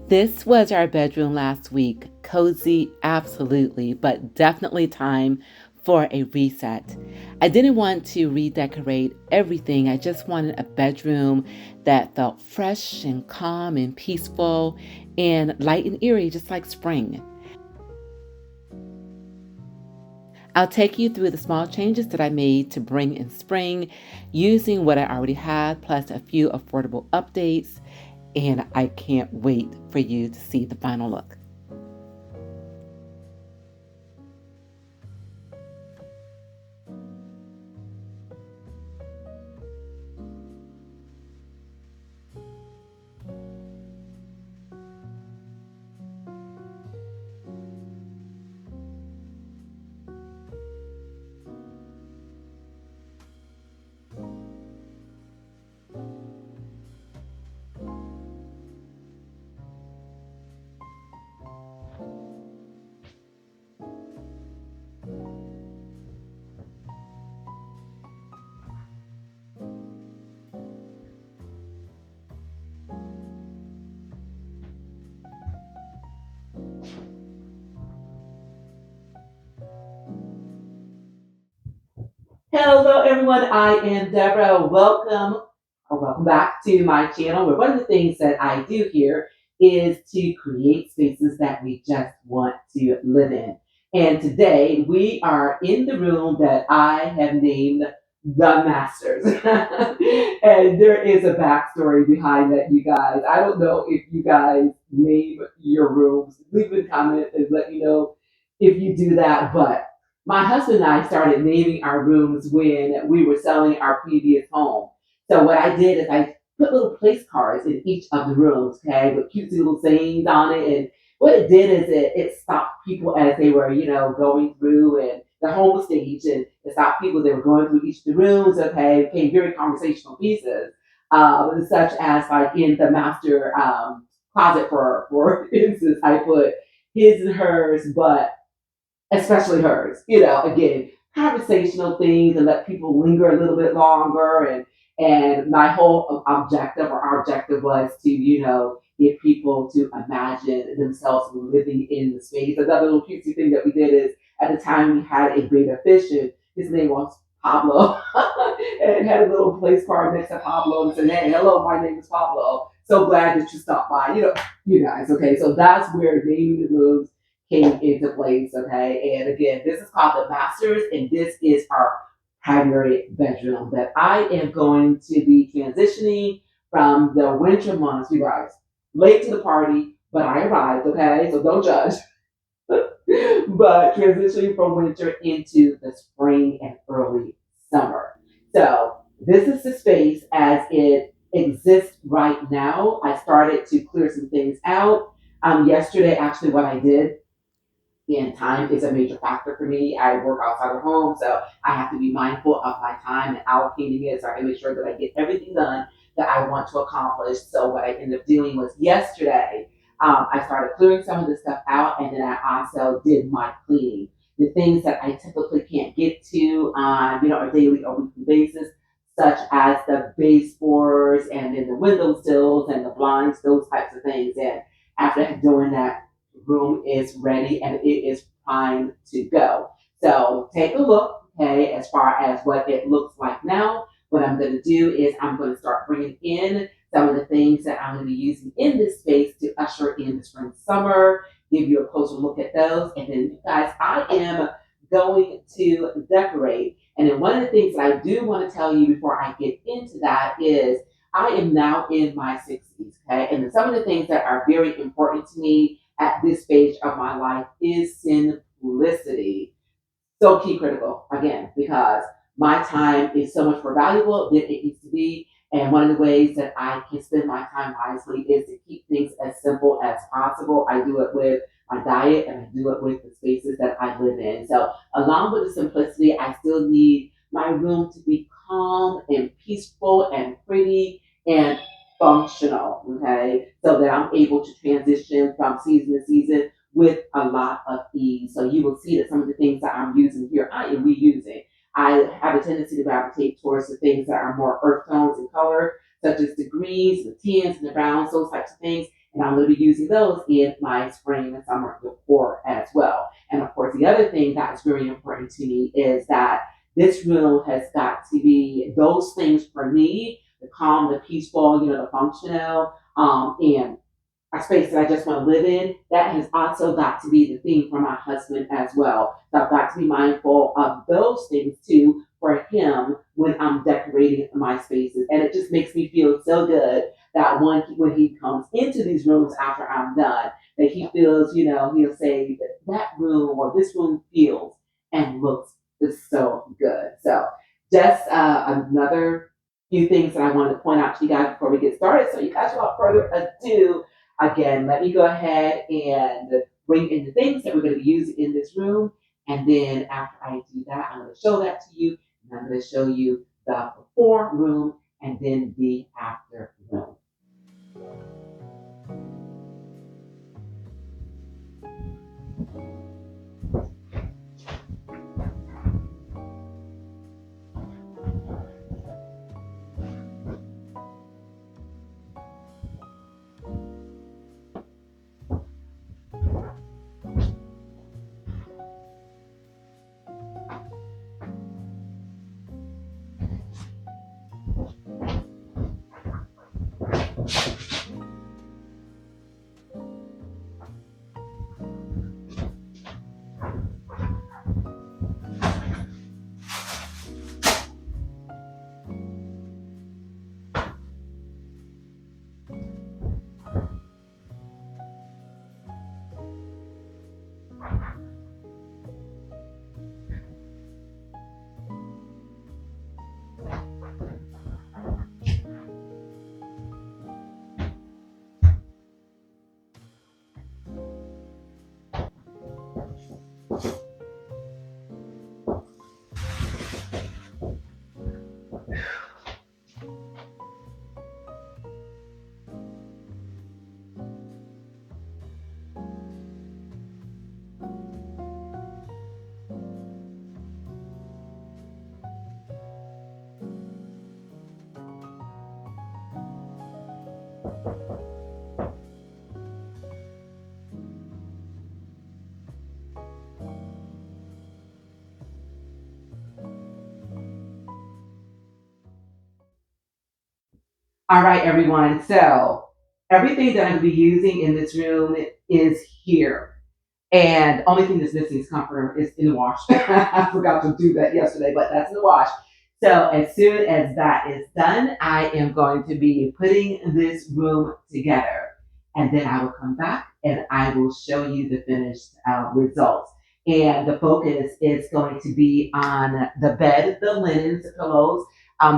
This was our bedroom last week. Cozy, absolutely, but definitely time for a reset. I didn't want to redecorate everything. I just wanted a bedroom that felt fresh and calm and peaceful and light and eerie, just like spring. I'll take you through the small changes that I made to bring in spring using what I already had, plus a few affordable updates, and I can't wait for you to see the final look. Hello, everyone. I am Deborah. Welcome back to my channel. Where one of the things that I do here is to create spaces that we just want to live in. And today we are in the room that I have named the Masters. And there is a backstory behind that, you guys. I don't know if you guys name your rooms. Leave a comment and let me know if you do that. But my husband and I started naming our rooms when we were selling our previous home. So what I did is I put little place cards in each of the rooms, okay, with cutesy little sayings on it. And what it did is it stopped people as they were, going through and the home stage, and it stopped people that were going through each of the rooms, okay, it became very conversational pieces, such as like in the master closet for instance, I put his and hers, but especially hers. Again, conversational things and let people linger a little bit longer. And my whole objective or our objective was to, get people to imagine themselves living in the space. Another little cutesy thing that we did is at the time we had a beta fish and his name was Pablo. And it had a little place card next to Pablo and said, "Hey, hello, my name is Pablo. So glad that you stopped by." You guys, okay? So that's where naming the rooms came into place, okay? And again, this is called the Masters, and this is our primary bedroom that I am going to be transitioning from the winter months, you guys. Late to the party, but I arrived, okay? So don't judge. But transitioning from winter into the spring and early summer. So this is the space as it exists right now. I started to clear some things out. Yesterday, actually, what I did, and time is a major factor for me. I work outside of home, so I have to be mindful of my time and allocating it so I can make sure that I get everything done that I want to accomplish. So what I ended up doing was yesterday, I started clearing some of this stuff out, and then I also did my cleaning. The things that I typically can't get to on a daily or weekly basis, such as the baseboards and then the window sills and the blinds, those types of things. And after doing that, room is ready and it is primed to go. So take a look, okay, as far as what it looks like now. What I'm going to do is I'm going to start bringing in some of the things that I'm going to be using in this space to usher in the spring summer, give you a closer look at those. And then, you guys, I am going to decorate. And then one of the things that I do want to tell you before I get into that is I am now in my 60s, okay? And some of the things that are very important to me at this stage of my life is simplicity. So key critical, again, because my time is so much more valuable than it used to be. And one of the ways that I can spend my time wisely is to keep things as simple as possible. I do it with my diet and I do it with the spaces that I live in. So, along with the simplicity, I still need my room to be calm and peaceful and pretty and functional, okay? So that I'm able to transition from season to season with a lot of ease. So you will see that some of the things that I'm using here, I am reusing. I have a tendency to gravitate towards the things that are more earth tones in color, such as the greens, the tans, and the browns, those types of things. And I'm going to be using those in my spring and summer decor as well. And of course, the other thing that's very important to me is that this room has got to be those things for me, the calm, the peaceful, the functional, and a space that I just want to live in. That has also got to be the theme for my husband as well. So I've got to be mindful of those things too for him when I'm decorating my spaces. And it just makes me feel so good that when he comes into these rooms after I'm done, that he feels, he'll say that room or this room feels and looks so good. So just another few things that I wanted to point out to you guys before we get started. So you guys, without further ado, again, let me go ahead and bring in the things that we're going to be using in this room. And then after I do that, I'm going to show that to you. And I'm going to show you the before room and then the after room. All right, everyone. So everything that I'm going to be using in this room is here. And only thing that's missing is comforter is in the wash. I forgot to do that yesterday, but that's in the wash. So as soon as that is done, I am going to be putting this room together. And then I will come back and I will show you the finished results. And the focus is going to be on the bed, the linens, the pillows,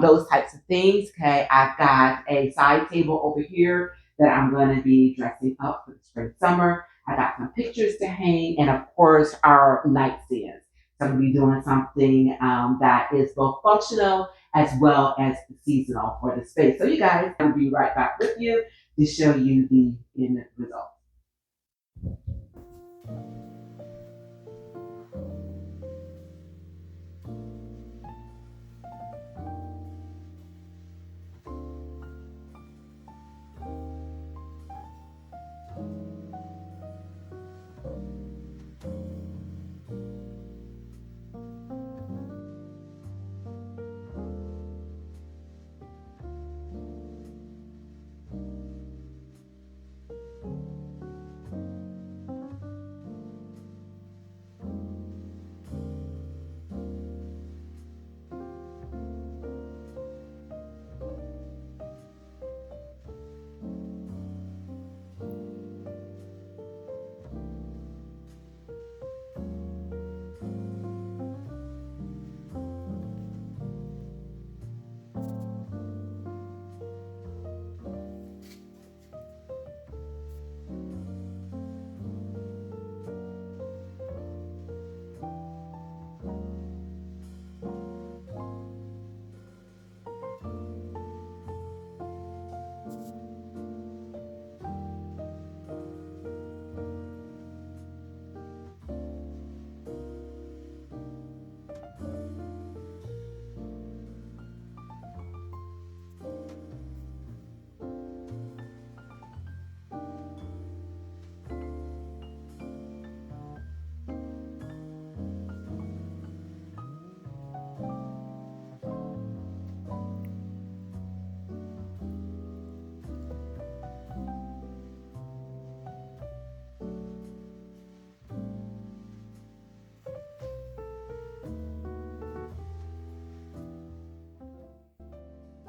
those types of things. Okay, I've got a side table over here that I'm going to be dressing up for the spring summer. I got some pictures to hang, and of course, our nightstands. So I'm going to be doing something that is both functional as well as seasonal for the space. So you guys, I'll be right back with you to show you the end result.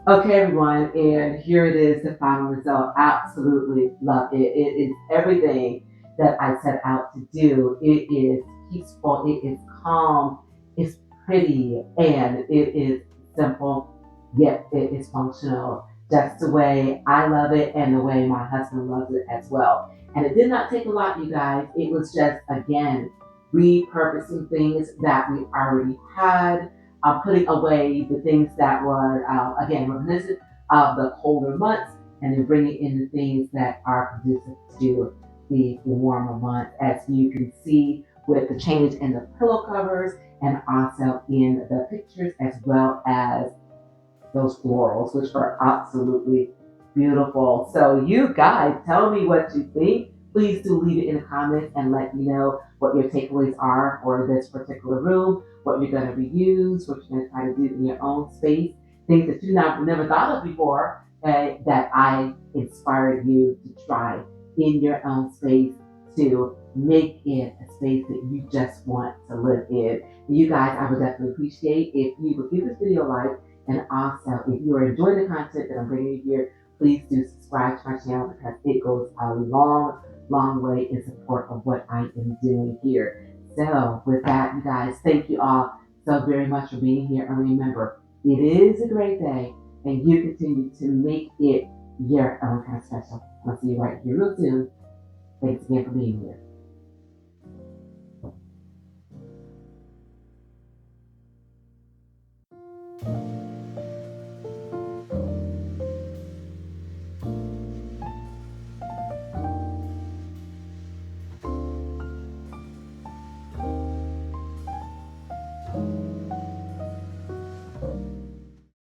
Okay, everyone, and here it is, the final result. Absolutely love it. It is everything that I set out to do. It is peaceful, it is calm, it's pretty, and it is simple, yet it is functional. Just the way I love it and the way my husband loves it as well. And it did not take a lot, you guys. It was just, again, repurposing things that we already had, putting away the things that were, again, reminiscent of the colder months, and then bringing in the things that are conducive to the warmer months, as you can see with the change in the pillow covers and also in the pictures, as well as those florals, which are absolutely beautiful. So you guys, tell me what you think. Please do leave it in the comments and let me know what your takeaways are for this particular room, what you're going to reuse, what you're going to try to do in your own space, things that you never thought of before, that I inspired you to try in your own space to make it a space that you just want to live in. You guys, I would definitely appreciate if you would give this video a like, and also, if you are enjoying the content that I'm bringing you here, please do subscribe to my channel because it goes a long, long way in support of what I am doing here. So, with that, you guys, thank you all so very much for being here. And remember, it is a great day, and you continue to make it your own kind of special. I'll see you right here real soon. Thanks again for being here.